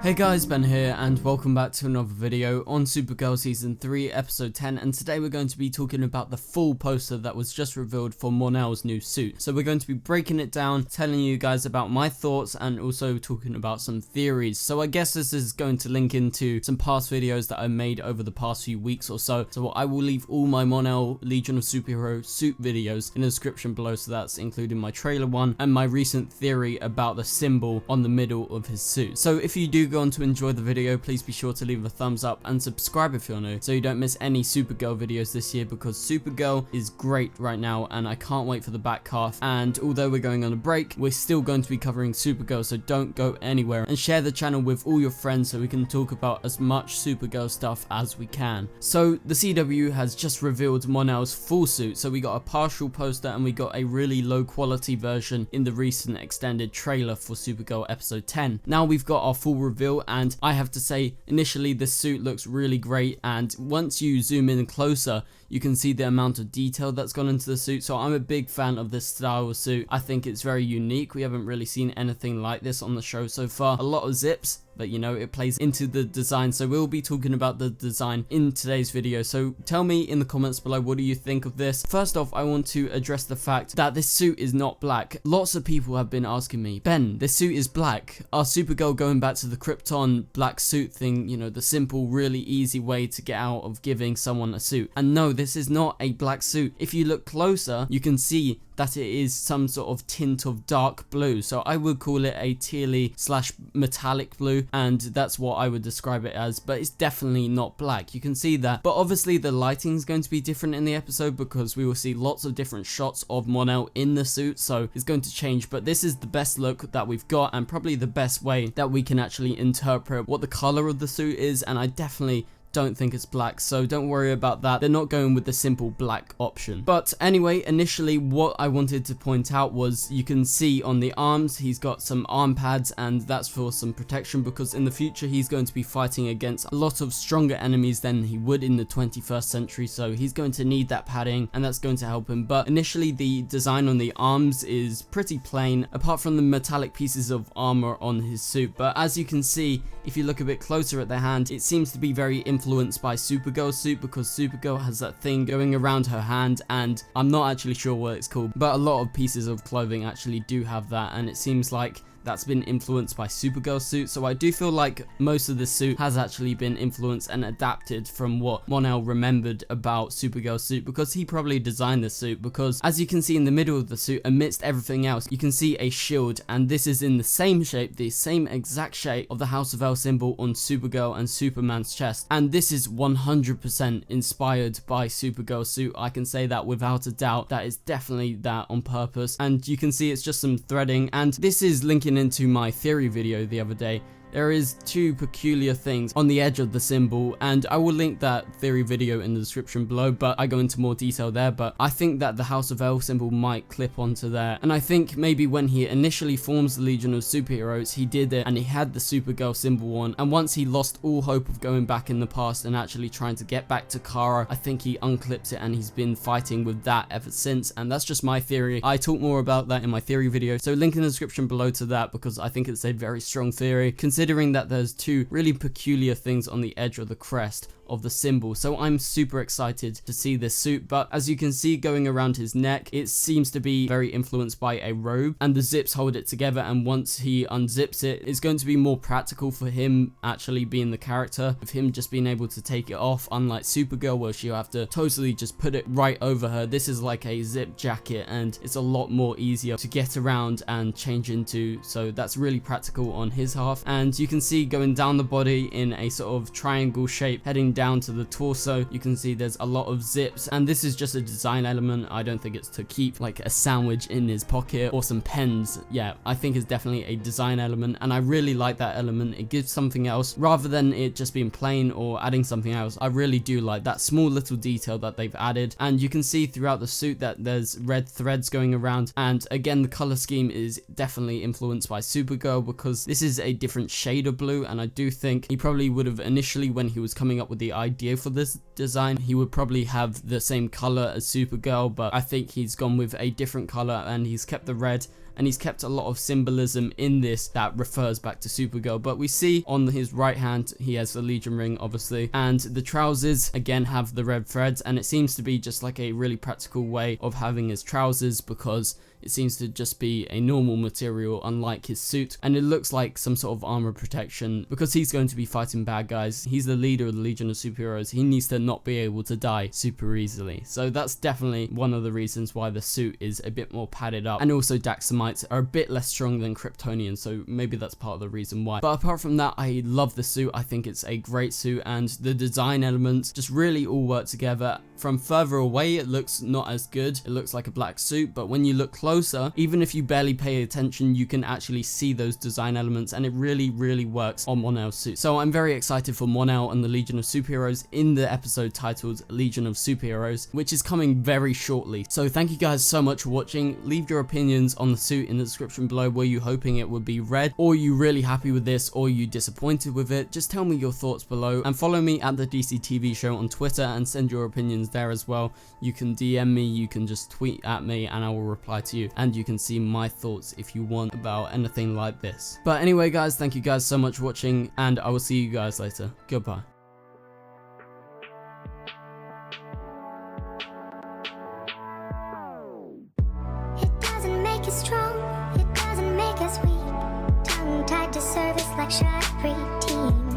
Hey guys, Ben here and welcome back to another video on Supergirl Season 3 Episode 10, and today we're going to be talking about the full poster that was just revealed for Mon-El's new suit. So we're going to be breaking it down, telling you guys about my thoughts and also talking about some theories. So I guess this is going to link into some past videos that I made over the past few weeks or so. So I will leave all my Mon-El Legion of Superhero suit videos in the description below, so that's including my trailer one and my recent theory about the symbol on the middle of his suit. So if you do go on to enjoy the video, please be sure to leave a thumbs up and subscribe if you're new so you don't miss any Supergirl videos this year, because Supergirl is great right now and I can't wait for the back half. And although we're going on a break, we're still going to be covering Supergirl, so don't go anywhere and share the channel with all your friends so we can talk about as much Supergirl stuff as we can. So the CW has just revealed Mon-El's full suit, so we got a partial poster and we got a really low quality version in the recent extended trailer for Supergirl episode 10. Now we've got our full reveal, and I have to say, initially this suit looks really great, and once you zoom in closer you can see the amount of detail that's gone into the suit. So I'm a big fan of this style of suit. I think it's very unique. We haven't really seen anything like this on the show so far. A lot of zips, but you know, it plays into the design, so we'll be talking about the design in today's video. So tell me in the comments below, what do you think of this? First off, I want to address the fact that this suit is not black. Lots of people have been asking me, Ben, this suit is black. Are Supergirl going back to the Krypton black suit thing, you know, the simple, really easy way to get out of giving someone a suit? And no, this is not a black suit. If you look closer, you can see that it is some sort of tint of dark blue, so I would call it a tealy slash metallic blue, and that's what I would describe it as, but it's definitely not black. You can see that, but obviously the lighting is going to be different in the episode because we will see lots of different shots of Mon-El in the suit, so it's going to change. But this is the best look that we've got and probably the best way that we can actually interpret what the color of the suit is, and I definitely don't think it's black, so don't worry about that. They're not going with the simple black option. But anyway, initially what I wanted to point out was you can see on the arms he's got some arm pads, and that's for some protection because in the future he's going to be fighting against a lot of stronger enemies than he would in the 21st century, so he's going to need that padding and that's going to help him. But initially the design on the arms is pretty plain apart from the metallic pieces of armor on his suit. But as you can see, if you look a bit closer at the hand, it seems to be very influenced by Supergirl's suit because Supergirl has that thing going around her hand, and I'm not actually sure what it's called, but a lot of pieces of clothing actually do have that, and it seems like that's been influenced by Supergirl's suit. So I do feel like most of the suit has actually been influenced and adapted from what Mon-El remembered about Supergirl's suit, because he probably designed the suit. Because as you can see in the middle of the suit, amidst everything else, you can see a shield, and this is in the same shape, the same exact shape of the House of El symbol on Supergirl and Superman's chest, and this is 100% inspired by Supergirl's suit. I can say that without a doubt. That is definitely that on purpose, and you can see it's just some threading, and this is linking into my theory video the other day. There is two peculiar things on the edge of the symbol, and I will link that theory video in the description below, but I go into more detail there. But I think that the House of El symbol might clip onto there, and I think maybe when he initially forms the Legion of Superheroes, he did it and he had the Supergirl symbol on, and once he lost all hope of going back in the past and actually trying to get back to Kara, I think he unclipped it and he's been fighting with that ever since. And that's just my theory. I talk more about that in my theory video, so link in the description below to that, because I think it's a very strong theory considering that there's two really peculiar things on the edge of the crest of the symbol. So I'm super excited to see this suit. But as you can see going around his neck, it seems to be very influenced by a robe, and the zips hold it together, and once he unzips it, it's going to be more practical for him actually being the character, of him just being able to take it off, unlike Supergirl where she'll have to totally just put it right over her. This is like a zip jacket and it's a lot more easier to get around and change into, so that's really practical on his half. And you can see going down the body in a sort of triangle shape heading down to the torso, you can see there's a lot of zips, and this is just a design element. I don't think it's to keep like a sandwich in his pocket or some pens. Yeah, I think it's definitely a design element, and I really like that element. It gives something else rather than it just being plain or adding something else. I really do like that small little detail that they've added, and you can see throughout the suit that there's red threads going around, and again the color scheme is definitely influenced by Supergirl because this is a different shade of blue, and I do think he probably would have initially, when he was coming up with the the idea for this design. He would probably have the same color as Supergirl, but I think he's gone with a different color and he's kept the red. And he's kept a lot of symbolism in this that refers back to Supergirl. But we see on his right hand, he has the Legion ring, obviously. And the trousers, again, have the red threads. And it seems to be just like a really practical way of having his trousers, because it seems to just be a normal material, unlike his suit. And it looks like some sort of armor protection, because he's going to be fighting bad guys. He's the leader of the Legion of Superheroes. He needs to not be able to die super easily. So that's definitely one of the reasons why the suit is a bit more padded up. And also Daxamites are a bit less strong than Kryptonians, so maybe that's part of the reason why. But apart from that, I love the suit. I think it's a great suit, and the design elements just really all work together. From further away, it looks not as good. It looks like a black suit, but when you look closer, even if you barely pay attention, you can actually see those design elements, and it really works on Mon-El's suit. So I'm very excited for Mon-El and the Legion of Superheroes in the episode titled Legion of Superheroes, which is coming very shortly. So thank you guys so much for watching. Leave your opinions on the suit in the description below. Were you hoping it would be red, or you really happy with this, or you disappointed with it? Just tell me your thoughts below, and follow me at the DC TV Show on Twitter and send your opinions there as well. You can DM me, you can just tweet at me, and I will reply to you, and you can see my thoughts if you want about anything like this. But anyway guys, thank you guys so much for watching, and I will see you guys later. Goodbye. It doesn't make us strong, it doesn't make us weak. Tongue tied to service like Shari team.